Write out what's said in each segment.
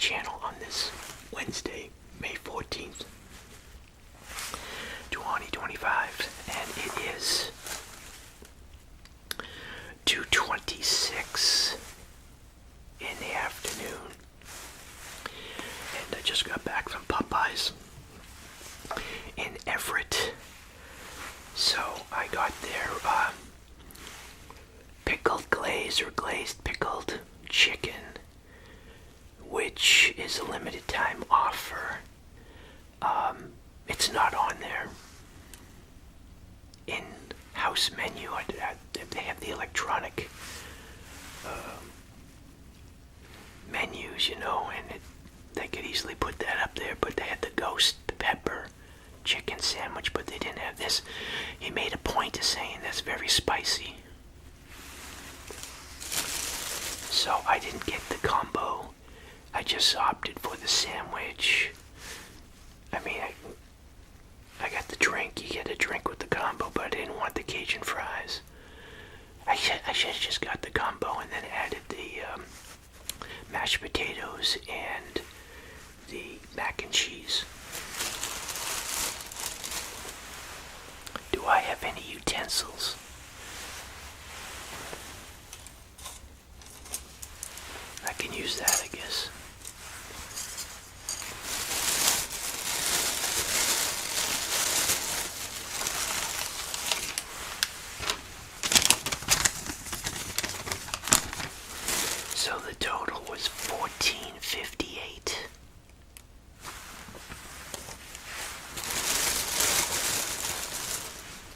channel on this Wednesday, May 14th, 2025, and it is 2:26 in the afternoon, and I just got back from Popeyes in Everett. So I got their pickled glazed or glazed pickled chicken, which is a limited time offer. It's not on their in-house menu. They have the electronic menus, and they could easily put that up there, but they had the ghost pepper chicken sandwich, but they didn't have this. He made a point of saying that's very spicy. So I didn't get the combo. I just opted for the sandwich. I mean, I got the drink. You get a drink with the combo, but I didn't want the Cajun fries. I should have just got the combo and then added the mashed potatoes and the mac and cheese. Do I have any utensils? I can use that, I guess. So the total was $14.58.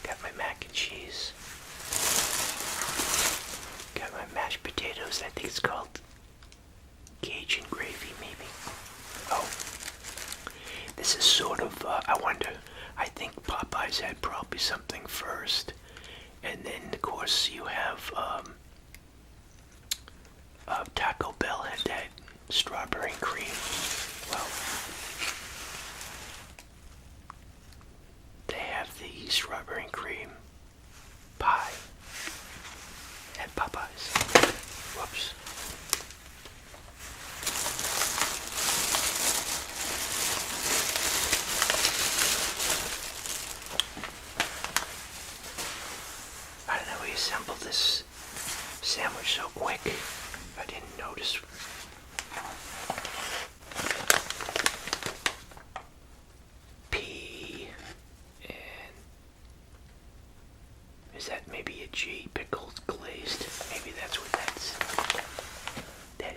Got my mac and cheese. Got my mashed potatoes. I think it's called Cajun gravy, maybe. Oh, this is sort of, I wonder, I think Popeyes had probably something first, and then of course you have Taco Bell had that strawberry cream. Well, they have the strawberry cream pie at Popeyes. Whoops. I don't know, we assembled this sandwich so quick, I didn't notice. P, and is that maybe a G, pickled glazed? Maybe that's what that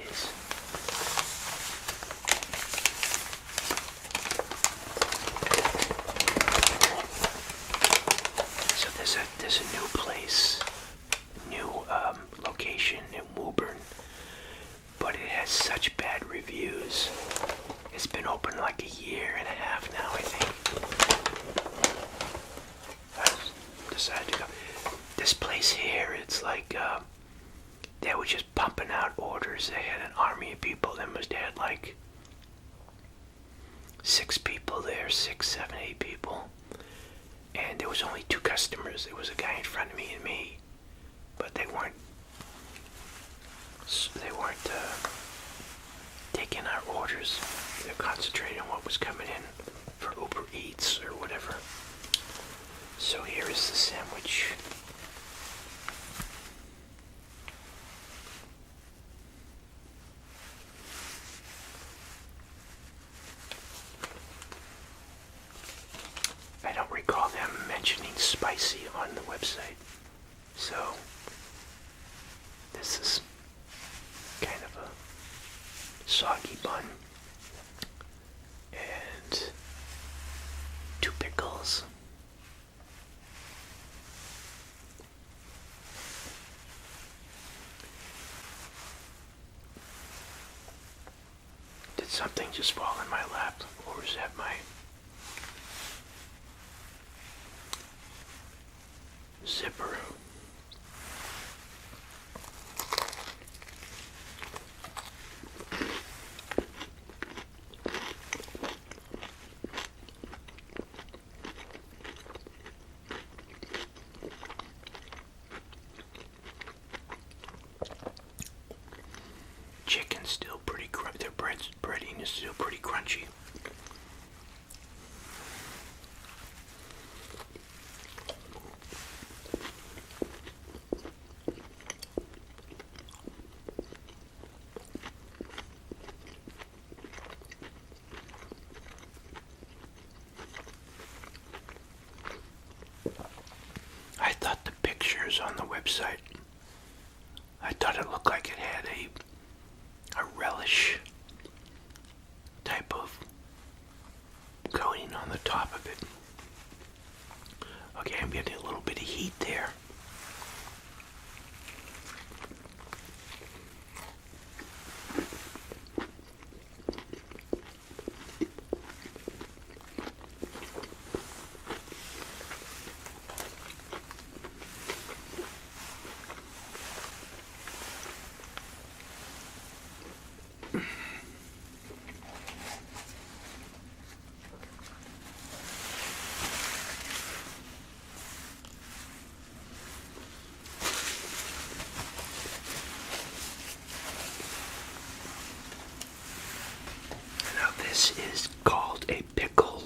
is. So there's a new place, new location in Woburn, but it has such bad reviews. It's been open like a year and a half now, I think. I decided to go. This place here, it's like they were just pumping out orders. They had an army of people. They must have had like 6 people there, 6, 7, 8 people. And there was only 2 customers. There was a guy in front of me and me, but they weren't taking our orders. They're concentrating on what was coming in for Uber Eats or whatever. So here is the sandwich. I don't recall them mentioning spicy on the website, so this is kind of a soggy bun and 2 pickles. Did something just fall in my lap, or is that my zipper? Chicken's still pretty their breading is still pretty crunchy. I thought the pictures on the website, I thought it looked like it had a relish type of coating on the top of it. Okay, I'm getting a little bit of heat there. This is called a pickle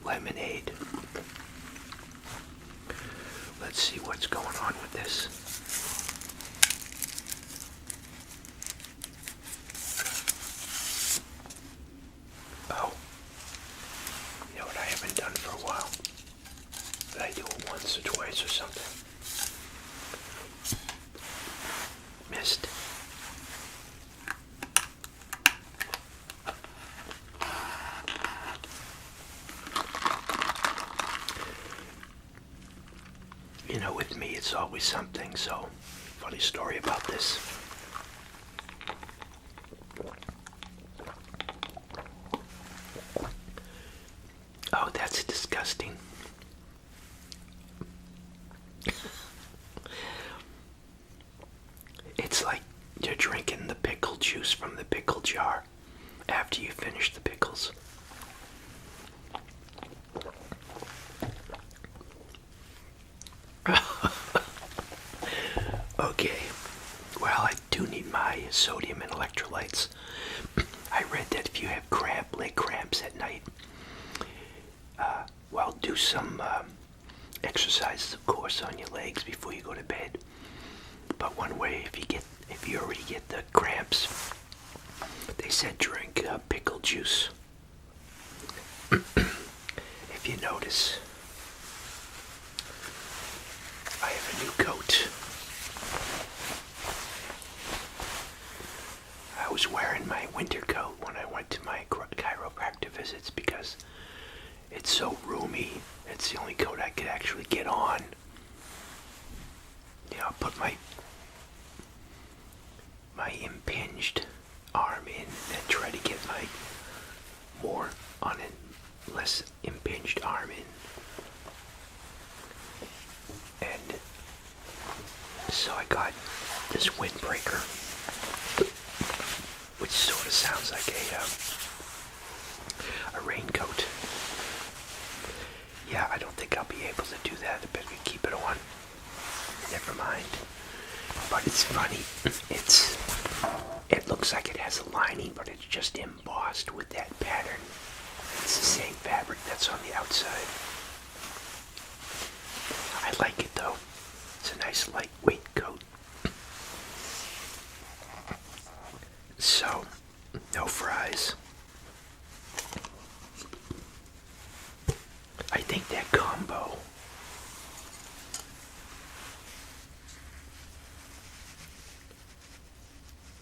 lemonade. Let's see what's going on with this. Oh, you know what I haven't done for a while? But I do it once or twice or something. Missed. You know, with me, it's always something, so funny story about this. Oh, that's disgusting. It's like you're drinking the pickle juice from the pickle jar after you finish the pickles. Okay, well, I do need my sodium and electrolytes. I read that if you have leg cramps at night, well, do some exercises, of course, on your legs before you go to bed. But one way, if you already get the cramps, they said drink pickle juice. If you notice, I have a new coat. I was wearing my winter coat when I went to my chiropractor visits because it's so roomy. It's the only coat I could actually get on. You know, put my impinged arm in and try to get my more on a less impinged arm in. And so I got this windbreaker, which sort of sounds like a raincoat. Yeah, I don't think I'll be able to do that. I better keep it on. Never mind. But it's funny. It looks like it has a lining, but it's just embossed with that pattern. It's the same fabric that's on the outside. I like it though. It's a nice lightweight coat. So, no fries. I think that combo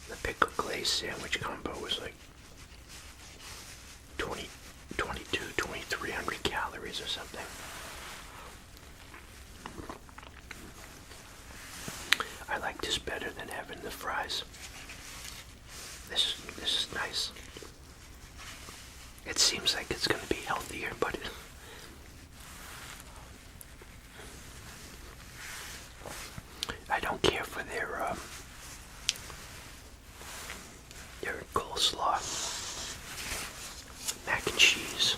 the pickle glazed sandwich combo was like 2,300 calories or something. I like this better than having the fries. This is nice. It seems like it's going to be healthier, but I don't care for their coleslaw, mac and cheese.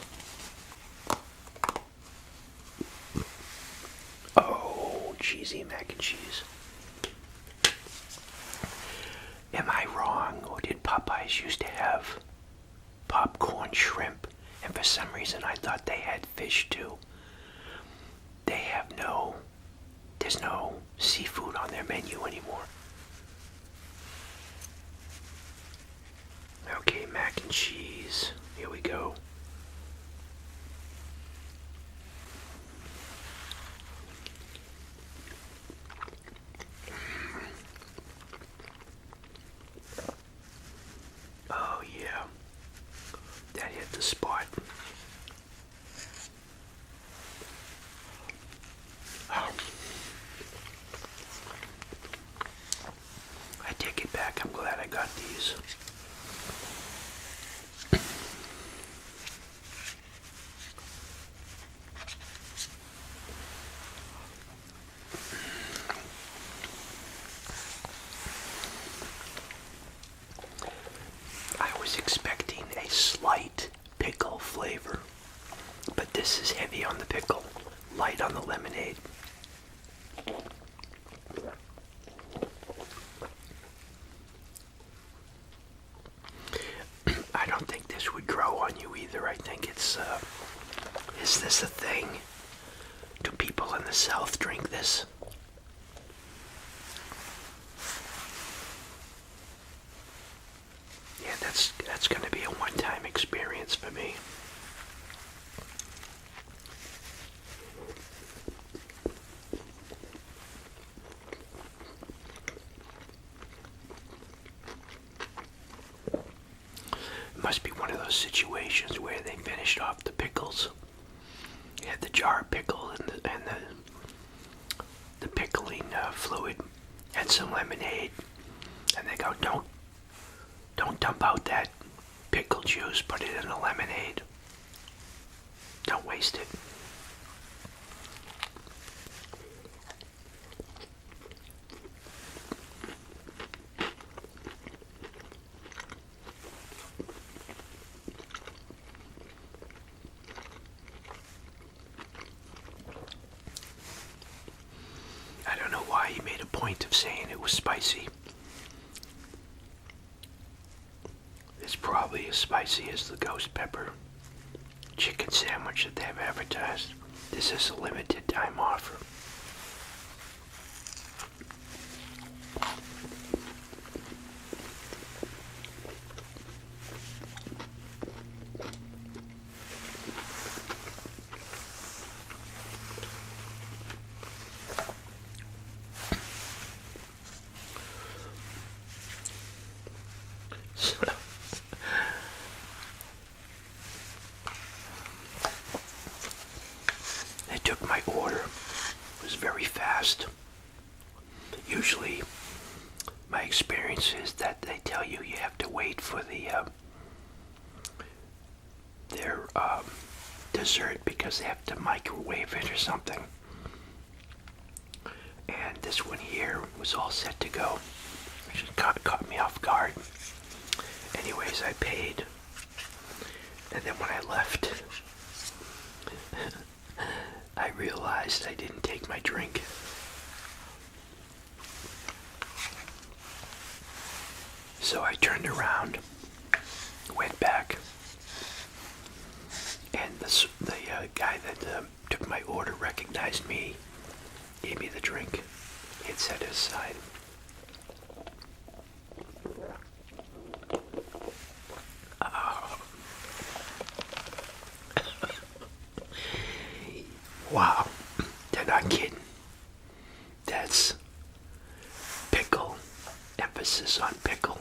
Oh, cheesy mac and cheese. Am I wrong, or did Popeyes used to have on shrimp, and for some reason I thought they had fish too. They have there's no seafood on their menu anymore. Okay, mac and cheese. Here we go. Oh yeah, that hit the spot. Oh. I take it back. I'm glad I got these. I was expecting a slight pickle flavor, but this is heavy on the pickle, light on the lemonade. I don't think this would grow on you either. I think it's, is this a thing? Do people in the South drink this? Yeah, that's going to be a one-time experience for me. It must be one of those situations where they finished off the pickles. You had the jar of pickle and the pickling fluid and some lemonade, and they go, don't dump out that pickle juice, put it in the lemonade. Don't waste it. I don't know why he made a point of saying it was spicy. It's probably as spicy as the ghost pepper chicken sandwich that they've advertised. This is a limited time offer. They took my order. It was very fast. Usually, my experience is that they tell you have to wait for their dessert because they have to microwave it or something. And this one here was all set to go. It just caught me off guard. Anyways, I paid. And then when I left, I realized I didn't take my drink. So I turned around, went back, and the guy that took my order recognized me, gave me the drink. He had set it aside. Wow, they're not kidding. That's pickle, emphasis on pickle.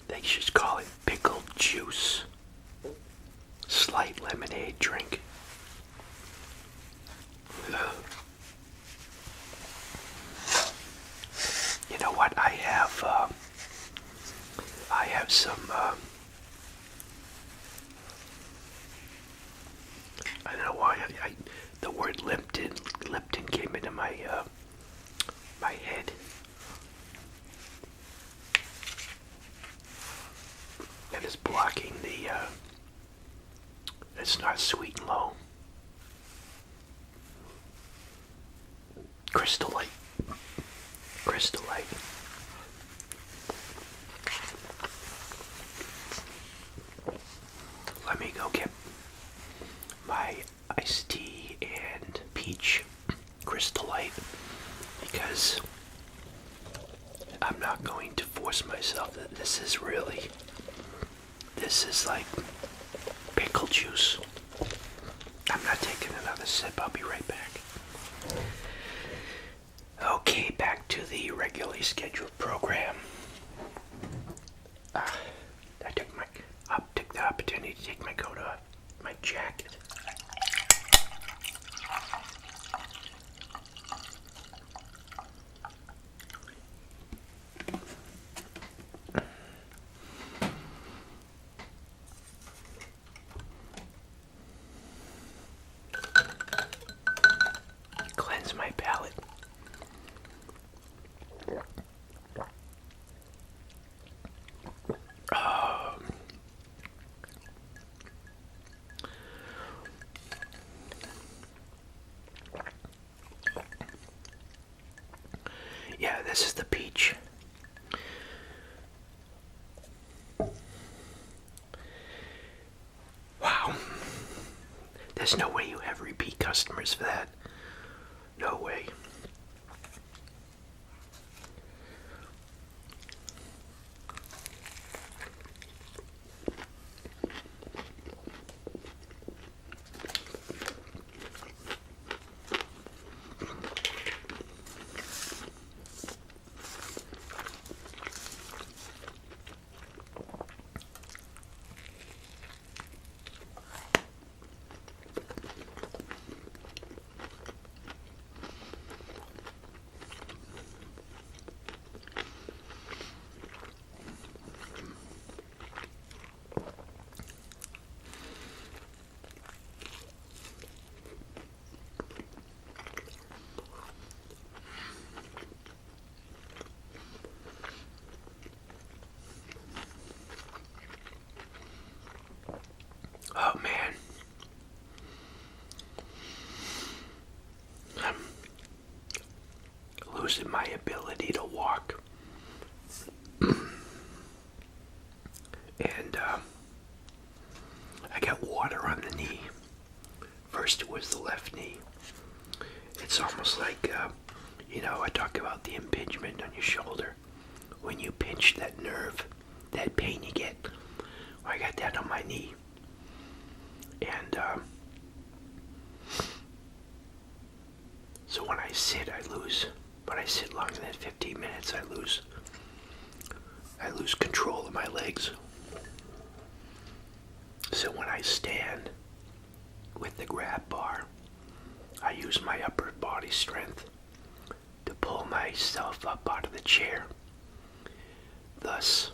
They should call it pickle juice. Slight lemonade drink. You know what? I have some. I don't know why the word Lipton came into my head. And it's blocking the. It's not Sweet and Low. Crystal Light. Crystal Light. go get my iced tea and peach Crystal Light because I'm not going to force myself. This is like pickle juice. I'm not taking another sip. I'll be right back. Okay, back to the regularly scheduled program. I took the opportunity to take my coat off, my jacket. Cleanse my palate. Yeah, this is the peach. Wow. There's no way you have repeat customers for that. No way. Oh man. I'm losing my ability to walk. And I got water on the knee. First it was the left knee. It's almost like, I talk about the impingement on your shoulder. When you pinch that nerve, that pain you get. I got that on my knee. And so when I sit, I lose. When I sit longer than 15 minutes, I lose control of my legs. So when I stand with the grab bar, I use my upper body strength to pull myself up out of the chair. Thus,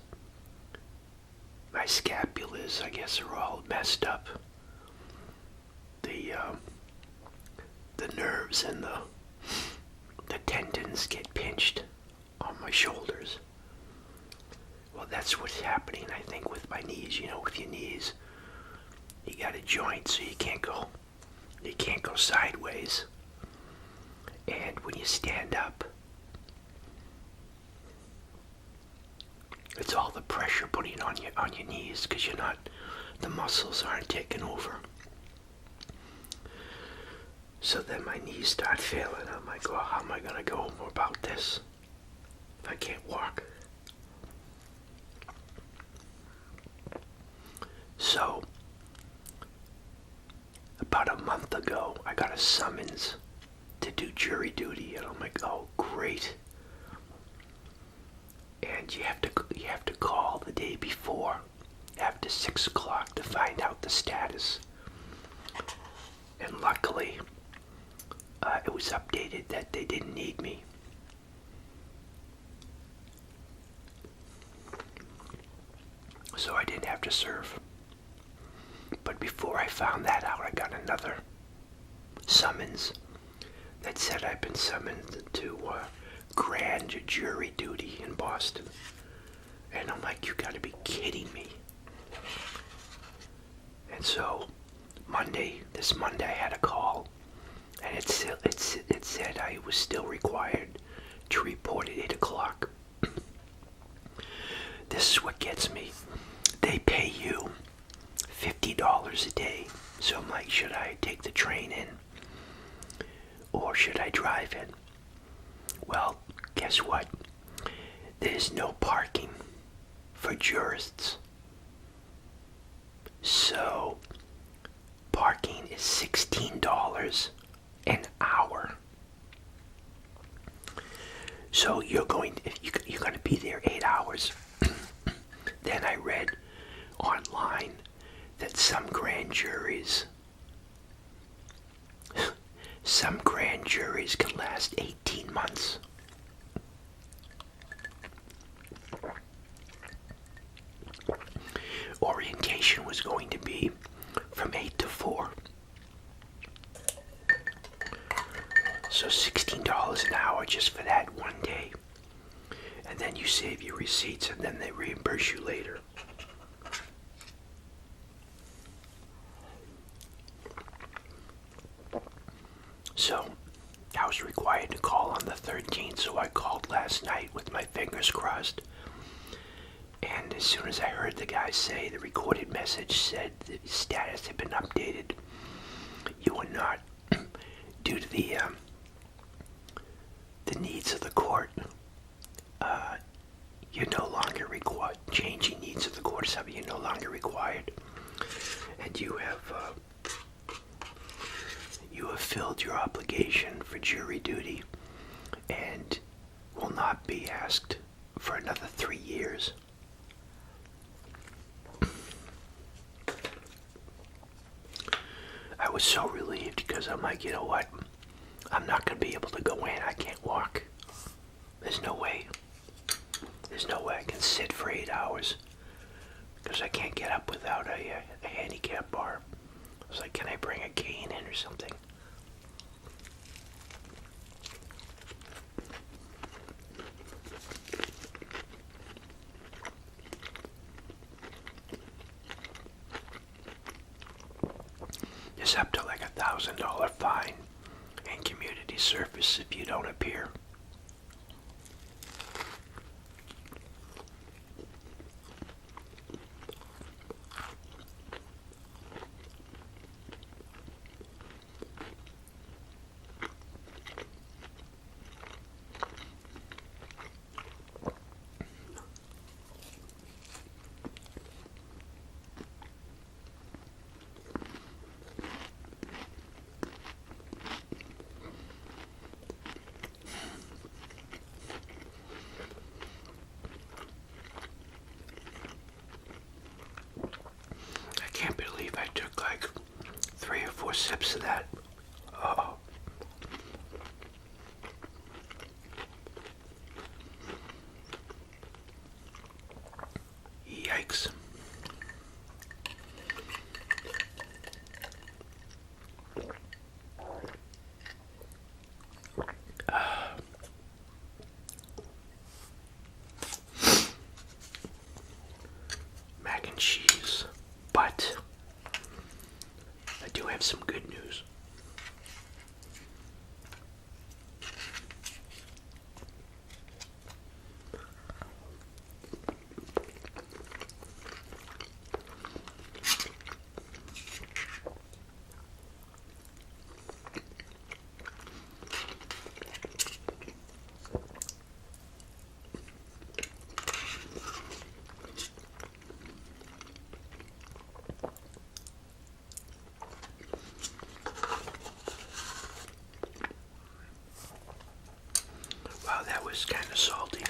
my scapulas, I guess, are all messed up. The nerves and the tendons get pinched on my shoulders. Well, that's what's happening, I think, with my knees. With your knees, you got a joint, so you can't go sideways. And when you stand up, it's all the pressure putting on your knees because the muscles aren't taking over. So then my knees start failing. I'm like, well, how am I gonna go about this if I can't walk? So about a month ago, I got a summons to do jury duty, and I'm like, oh, great. And you have to call the day before, after 6 o'clock, to find out the status. And luckily, it was updated that they didn't need me. So I didn't have to serve. But before I found that out, I got another summons that said I've been summoned to grand jury duty in Boston. And I'm like, you gotta be kidding me. And so this Monday I had a call, and it said I was still required to report at 8 o'clock. This is what gets me. They pay you $50 $8 a day. So I'm like, should I take the train in? Or should I drive in? Well, guess what? There's no parking for jurists. So, parking is $16 an hour. So you're going to be there 8 hours. Then I read online that some grand juries can last 18 months. Orientation was going to be from 8 to 4. So $16 an hour just for that one day. And then you save your receipts and then they reimburse you later. So I was required to call on the 13th, so I called last night with my fingers crossed. And as soon as I heard the guy say, the recorded message said the status had been updated. You are not, due to the needs of the court, you're no longer required, changing needs of the court or something, you're no longer required. And you have filled your obligation for jury duty and will not be asked for another 3 years. I was so relieved because I'm like, you know what? I'm not going to be able to go in. I can't walk. There's no way. There's no way I can sit for 8 hours because I can't get up without a handicap bar. I was like, can I bring a cane in or something? It's up to like $1,000 fine and community service if you don't appear. I can't believe I took like 3 or 4 sips of that. Oh. Yikes. Mac and cheese. But I do have some good news. Wow, that was kind of salty.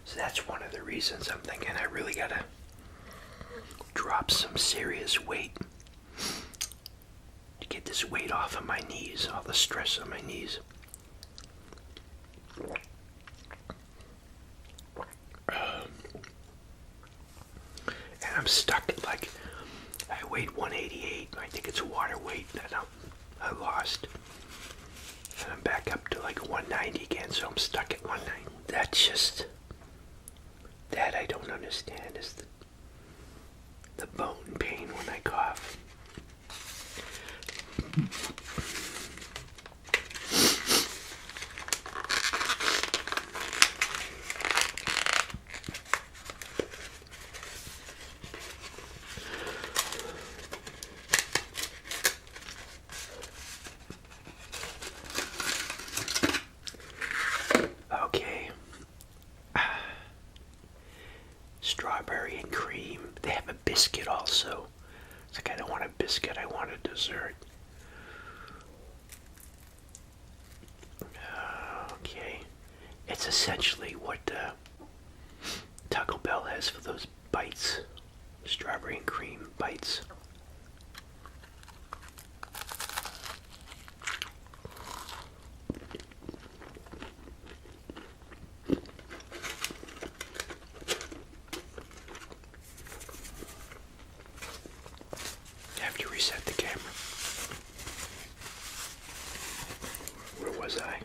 So that's one of the reasons I'm thinking I really gotta drop some serious weight to get this weight off of my knees, all the stress on my knees. And I'm stuck at like, I weighed 188. I think it's a water weight that I lost. And I'm back up to like 190 again, so I'm stuck at 190. That's just, that I don't understand is the bone pain when I cough. It's essentially what Taco Bell has for those bites, strawberry and cream bites. I have to reset the camera. Where was I?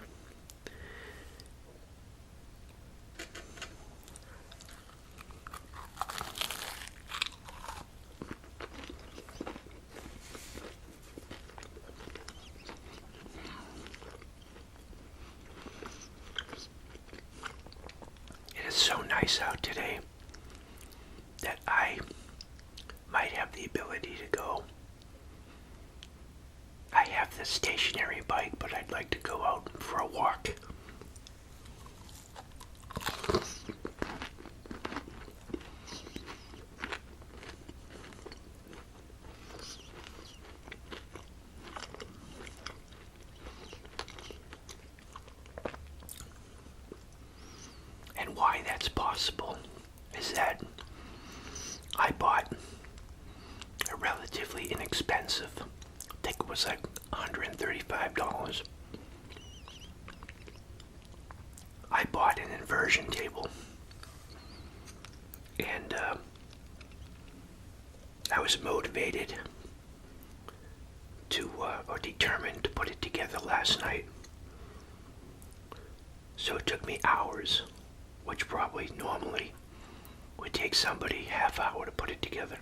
It is so nice out today that I might have the ability to go. I have the stationary bike, but I'd like to go out for a walk. And why that's possible is that I bought a relatively inexpensive, I think it was like $135. I bought an inversion table, and I was motivated to, or determined to put it together last night. So it took me hours, which probably normally would take somebody half hour to put it together.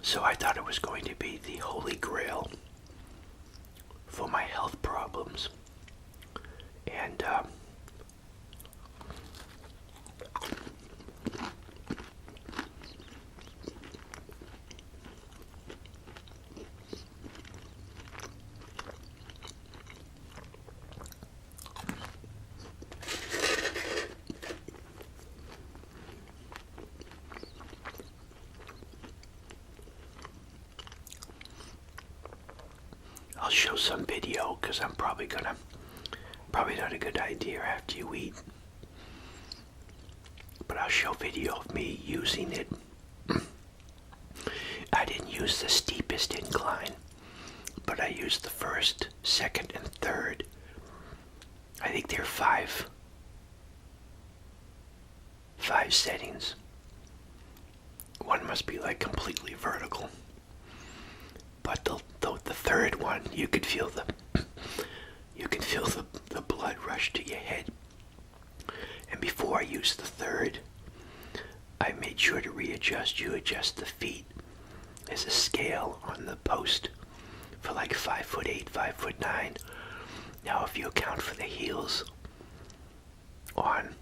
So I thought it was going to be the holy grail for my health problems. And I'll show some video because I'm probably not a good idea after you eat. But I'll show video of me using it. I didn't use the steepest incline, but I used the first, second, and third. I think there are five settings. One must be like completely vertical. But the third one, you could feel the blood rush to your head. And before I used the third, I made sure to readjust. You adjust the feet. There's a scale on the post for like 5'8", 5'9". Now, if you account for the heels on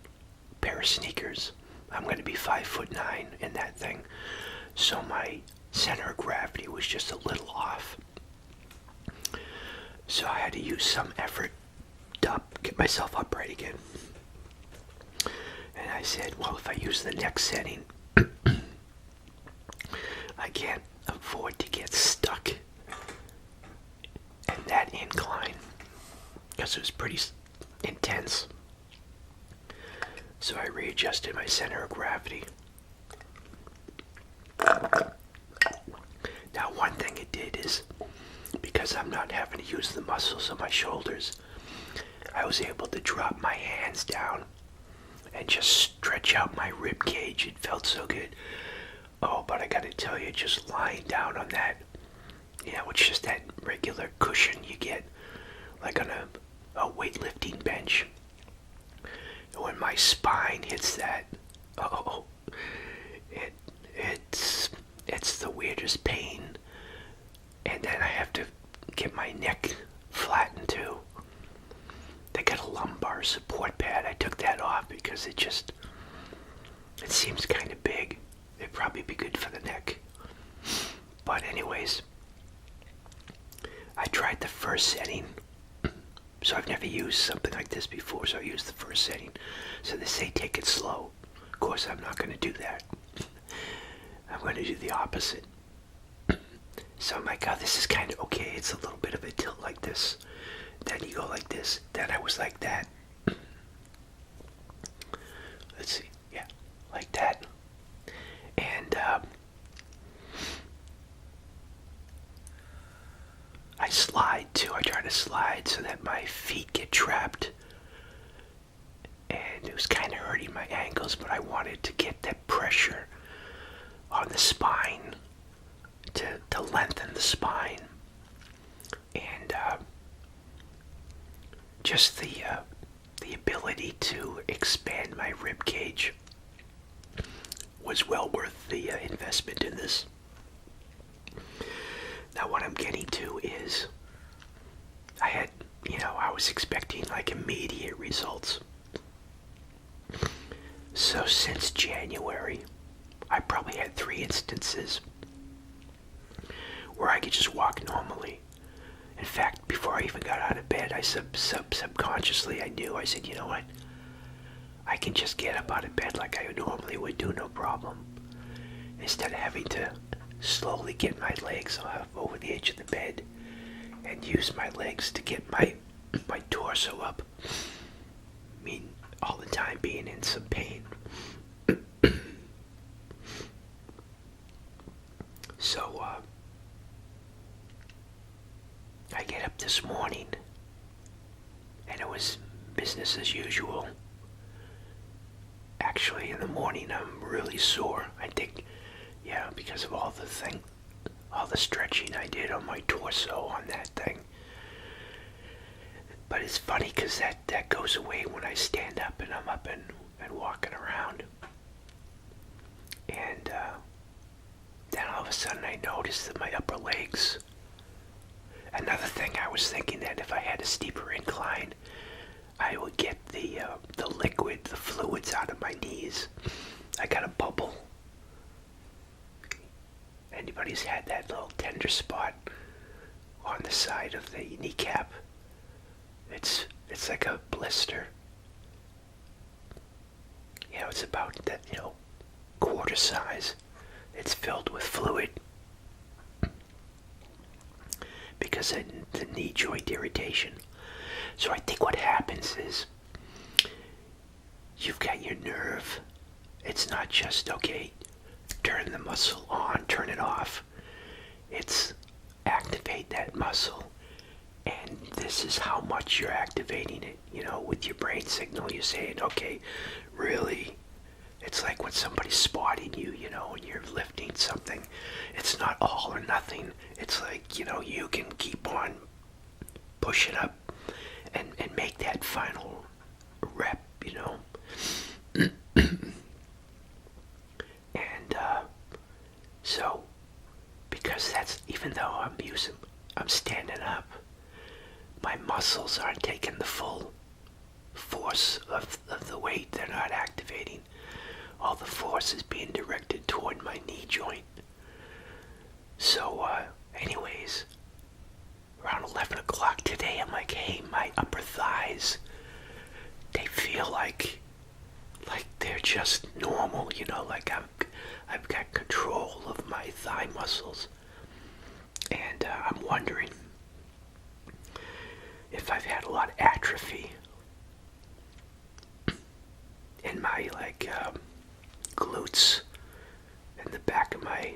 a pair of sneakers, I'm going to be 5'9" in that thing. So my center of gravity was just a little off. So I had to use some effort to get myself upright again. And I said, well, if I use the next setting, I can't afford to get stuck in that incline because it was pretty intense. So I readjusted my center of gravity. Now, one thing it did is, because I'm not having to use the muscles of my shoulders, I was able to drop my hands down and just stretch out my rib cage. It felt so good. Oh, but I gotta tell you, just lying down on that, it's just that regular cushion you get, like on a weightlifting bench. And when my spine hits that, it's the weirdest pain. And then I have to get my neck flattened too. They got a lumbar support pad. I took that off because it seems kind of big. It'd probably be good for the neck. But anyways, I tried the first setting. So I've never used something like this before, so I used the first setting. So they say take it slow. Of course, I'm not going to do that. I'm going to do the opposite. So I'm like, oh, this is kind of okay. It's a little bit of a tilt like this. Then you go like this. Then I was like that. Let's see. Yeah, like that. And I slide too. I try to slide so that my feet get trapped. And it was kind of hurting my ankles, but I wanted to get that pressure on the spine to lengthen the spine. And just the ability to expand my rib cage was well worth the investment in this. Now what I'm getting to is I was expecting like immediate results. So since January, I probably had 3 instances where I could just walk normally. In fact, before I even got out of bed, I subconsciously I knew. I said, you know what? I can just get up out of bed like I normally would do, no problem. Instead of having to slowly get my legs over the edge of the bed and use my legs to get my torso up. I mean, all the time being in some pain. So, I get up this morning, and it was business as usual. Actually, in the morning, I'm really sore. I think, because of all the stretching I did on my torso on that thing. But it's funny because that goes away when I stand up and I'm up and walking around. And then all of a sudden I noticed that my upper legs. Another thing I was thinking that if I had a steeper incline, I would get the liquid, the fluids out of my knees. I got a bubble. Anybody's had that little tender spot on the side of the kneecap? It's like a blister. It's about that, quarter size. It's filled with fluid because of the knee joint irritation. So I think what happens is you've got your nerve. It's not just, okay, turn the muscle on, turn it off. It's activate that muscle. And this is how much you're activating it, with your brain signal. You're saying, okay, really, it's like when somebody's spotting you, when you're lifting something. It's not all or nothing. It's like, you can keep on pushing up and make that final rep, And so, because that's, even though I'm standing up, my muscles aren't taking the full force of the weight. They're not activating. All the force is being directed toward my knee joint. So, anyways, around 11 o'clock today, I'm like, hey, my upper thighs, they feel like they're just normal, like I've got control of my thigh muscles. And I'm wondering if I've had a lot of atrophy in my glutes and the back of my,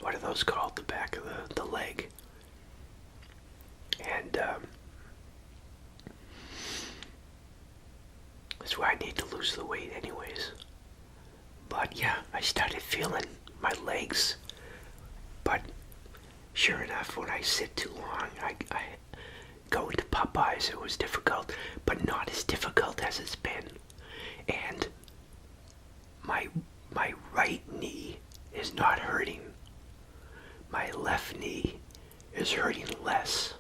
what are those called, the back of the leg. And that's why I need to lose the weight anyways. But yeah, I started feeling my legs. But sure enough, when I sit too long, I go into Popeyes. It was difficult, but not as difficult as it's been. And my right knee is not hurting. My left knee is hurting less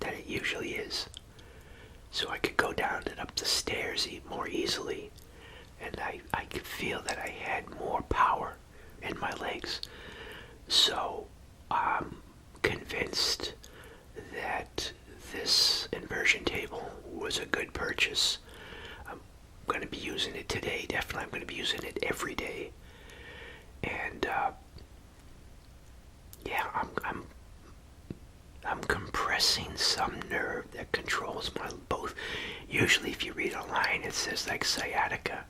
than it usually is. So I could go down and up the stairs more easily. And I could feel that I had more power in my legs. So I'm convinced that this inversion table was a good purchase. going to be using it today. Definitely, I'm going to be using it every day. And yeah, I'm compressing some nerve that controls my both. Usually, if you read online, it says like sciatica.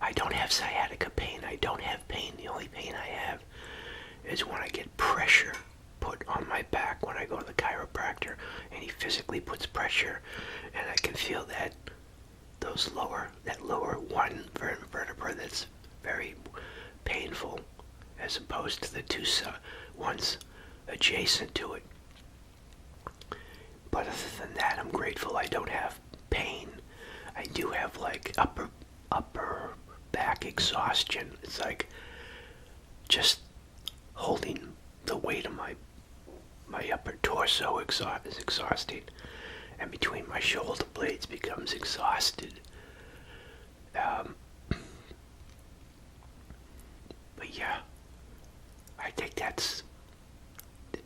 I don't have sciatica pain. I don't have pain. The only pain I have is when I get pressure put on my back when I go to the chiropractor, and he physically puts pressure, and I can feel that lower one vertebra that's very painful, as opposed to the two ones adjacent to it. But other than that, I'm grateful I don't have pain. I do have like upper back exhaustion. It's like just holding the weight of my upper torso is exhausting, and between my shoulder blades becomes exhausted. But yeah, I think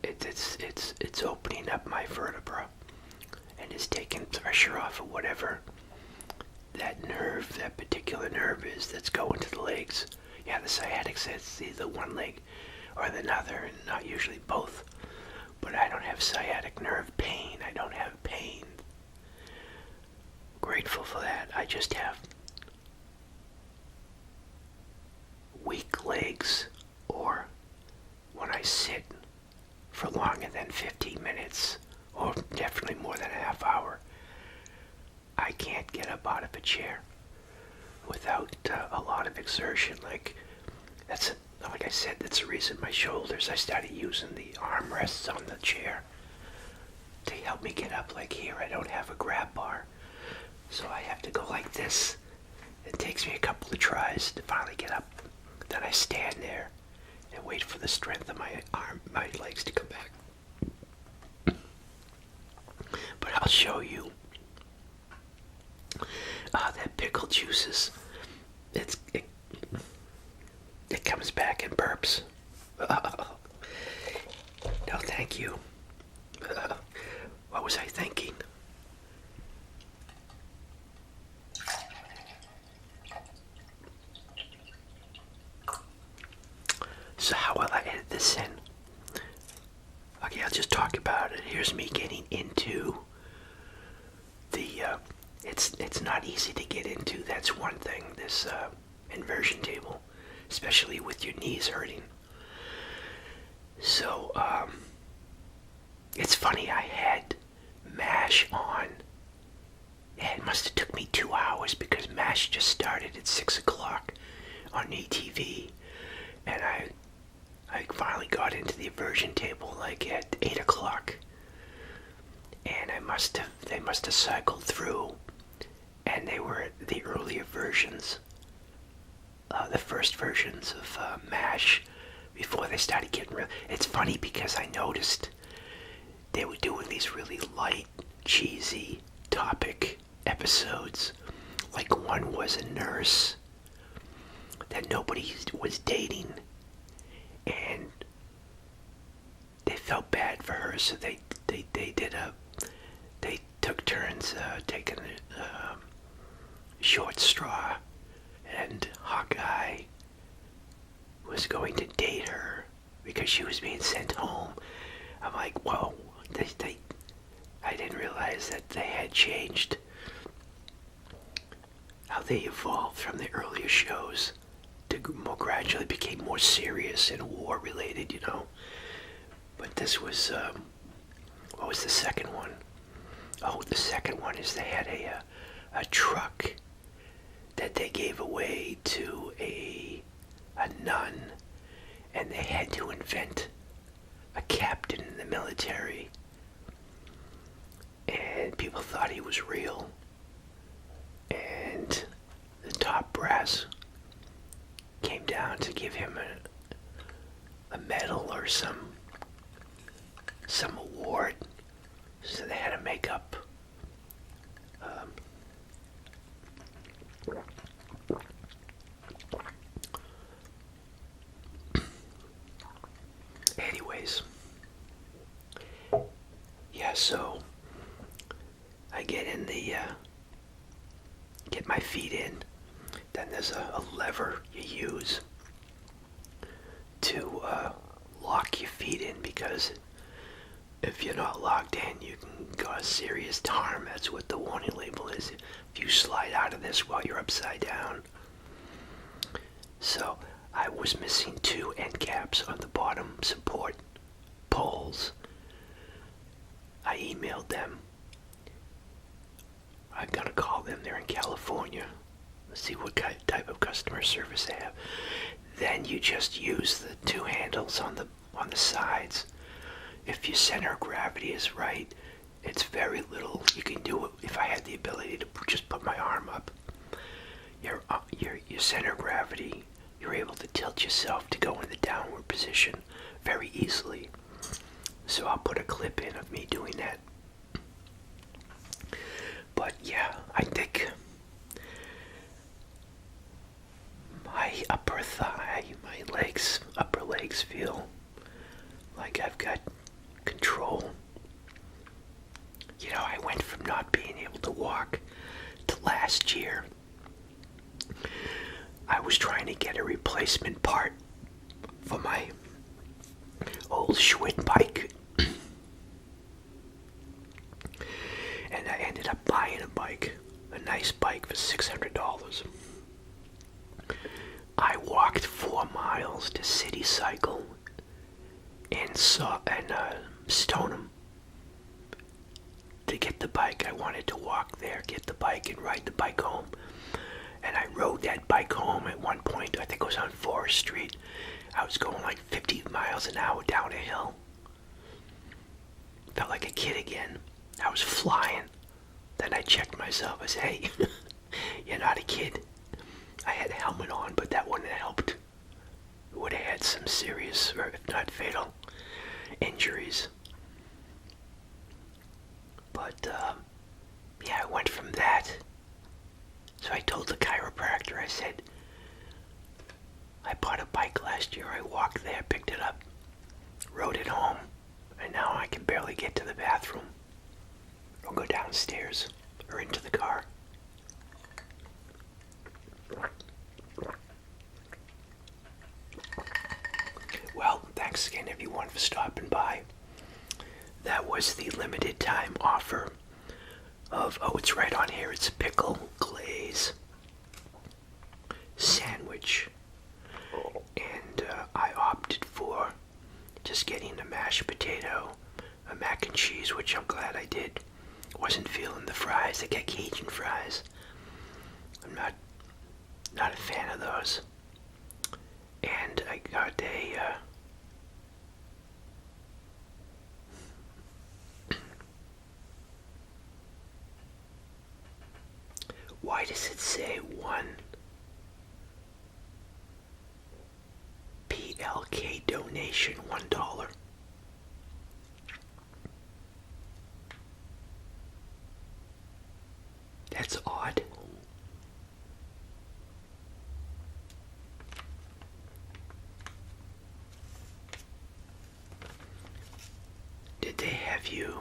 it's opening up my vertebra and is taking pressure off of whatever that particular nerve is that's going to the legs. Yeah, the sciatic says either one leg or the other, and not usually both. But I don't have sciatic nerve pain. I don't have pain. Grateful for that. I just have weak legs, or when I sit for longer than 15 minutes, or definitely more than a half hour, I can't get up out of a chair without a lot of exertion. Like I said, that's the reason my shoulders, I started using the armrests on the chair to help me get up. Like here, I don't have a grab bar, so I have to go like this. It takes me a couple of tries to finally get up. Then I stand there and wait for the strength of my legs to come back. But I'll show you. That pickle juices, it comes back and burps. No, thank you. What was I thinking? So how will I edit this in? Okay, I'll just talk about it. Here's me getting into the, it's not easy to get into, that's one thing, this inversion table, especially with your knees hurting. So, it's funny, I had MASH on, and it must have took me 2 hours because MASH just started at 6 o'clock on ATV, and I finally got into the inversion table like at 8 o'clock, and they must have cycled through, and they were the earlier versions, the first versions of MASH before they started getting real. It's funny because I noticed they were doing these really light, cheesy topic episodes. Like one was a nurse that nobody was dating, and they felt bad for her, so they took turns taking a short straw, and Hawkeye was going to date her because she was being sent home. I'm like, whoa, I didn't realize that they had changed how they evolved from the earlier shows to more gradually became more serious and war related, you know. But this was, what was the second one? Oh, the second one is they had a truck that they gave away to a nun, and they had to invent a captain in the military, and people thought he was real, and the top brass came down to give him a medal or some award, so they had to make up anyways, yeah, so I get in the get my feet in. Then there's a lever you use to lock your feet in, because if you're not locked in, you can cause serious harm. That's what the warning label is. If you slide out of this while you're upside down. So I was missing 2 end caps on the bottom support poles. I emailed them. I'm gonna call them. They're in California. Let's see what type of customer service they have. Then you just use the 2 handles on the sides. If your center of gravity is right, it's very little you can do it. If I had the ability to just put my arm up, your center of gravity, you're able to tilt yourself to go in the downward position very easily. So I'll put a clip in of me doing that. But yeah, I think my upper thigh, my upper legs feel like I've got control. You know, I went from not being able to walk to last year. I was trying to get a replacement part for my old Schwinn bike. And I ended up buying a bike, a nice bike for $600. I walked 4 miles to City Cycle in Stoneham to get the bike. I wanted to walk there, get the bike, and ride the bike home. And I rode that bike home at one point. I think it was on Forest Street. I was going like 50 miles an hour down a hill. Felt like a kid again. I was flying. Then I checked myself. I said, hey, you're not a kid. I had a helmet on, but that wouldn't have helped. It would have had some serious, or if not fatal, injuries. But, yeah, I went from that. So I told the chiropractor, I said, I bought a bike last year. I walked there, picked it up, rode it home, and now I can barely get to the bathroom or go downstairs or into the car. Well, thanks again everyone for stopping by. That was the limited time offer of, it's right on here, it's a pickle glaze sandwich. And I opted for just getting a mashed potato, a mac and cheese, which I'm glad I did. Wasn't feeling the fries. I got Cajun fries. I'm not a fan of those. And I got a why does it say 1 PLK donation, $1? That's odd. Did they have you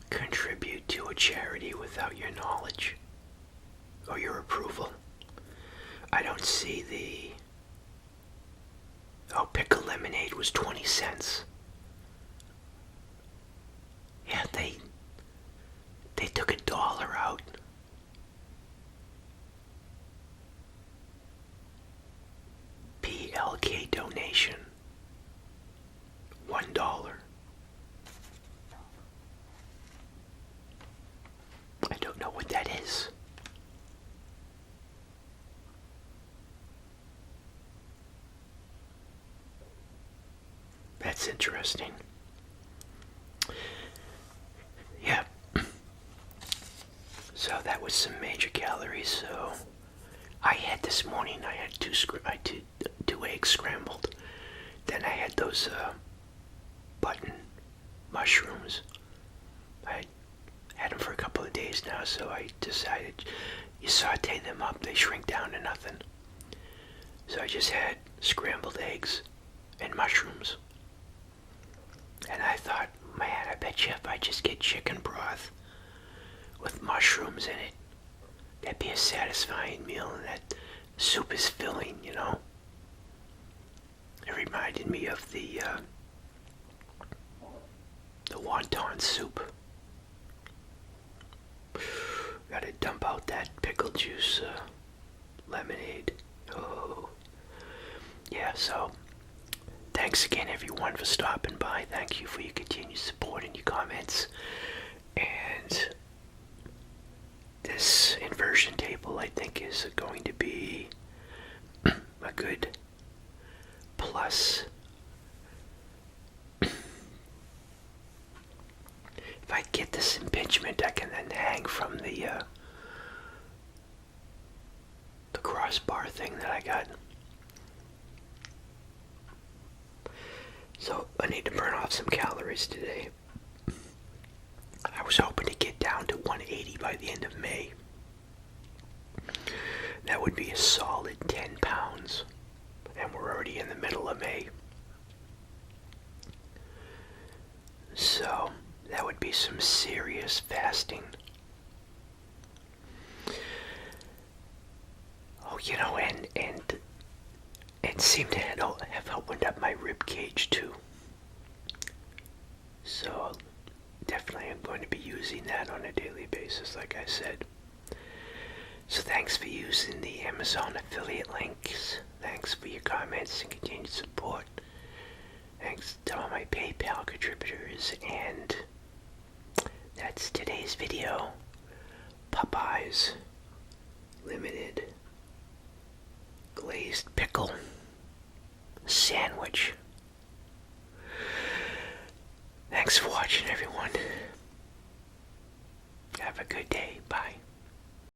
contribute to a charity without your knowledge or your approval? I don't see the... Oh, pickle lemonade was 20 cents. Yeah, they took $1 out. PLK donation, $1. I don't know what that is. That's interesting. Yeah. So that was some major calories. So I had this morning, I had two eggs scrambled. Then I had those button mushrooms. I had them for a couple of days now, so I decided you saute them up, they shrink down to nothing. So I just had scrambled eggs and mushrooms. And I thought, man, I bet you if I just get chicken broth with mushrooms in it That'd be a satisfying meal, and that soup is filling, you know. It reminded me of the wonton soup. Gotta dump out that pickle juice lemonade. Oh, yeah, so thanks again, everyone, for stopping by. Thank you for your continued support and your comments. And this inversion table, I think, is going to be a good plus. If I get this impingement, I can then hang from the crossbar thing that I got. So I need to burn off some calories today. I was hoping to get down to 180 by the end of May. That would be a solid 10 pounds. And we're already in the middle of May. So that would be some serious fasting. Oh, you know, and it seemed to have opened up my rib cage too. So definitely I'm going to be using that on a daily basis, like I said. So thanks for using the Amazon affiliate links. Thanks for your comments and continued support. Thanks to all my PayPal contributors. And that's today's video. Popeyes Limited Glazed Pickle Sandwich. Thanks for watching, everyone. Have a good day. Bye.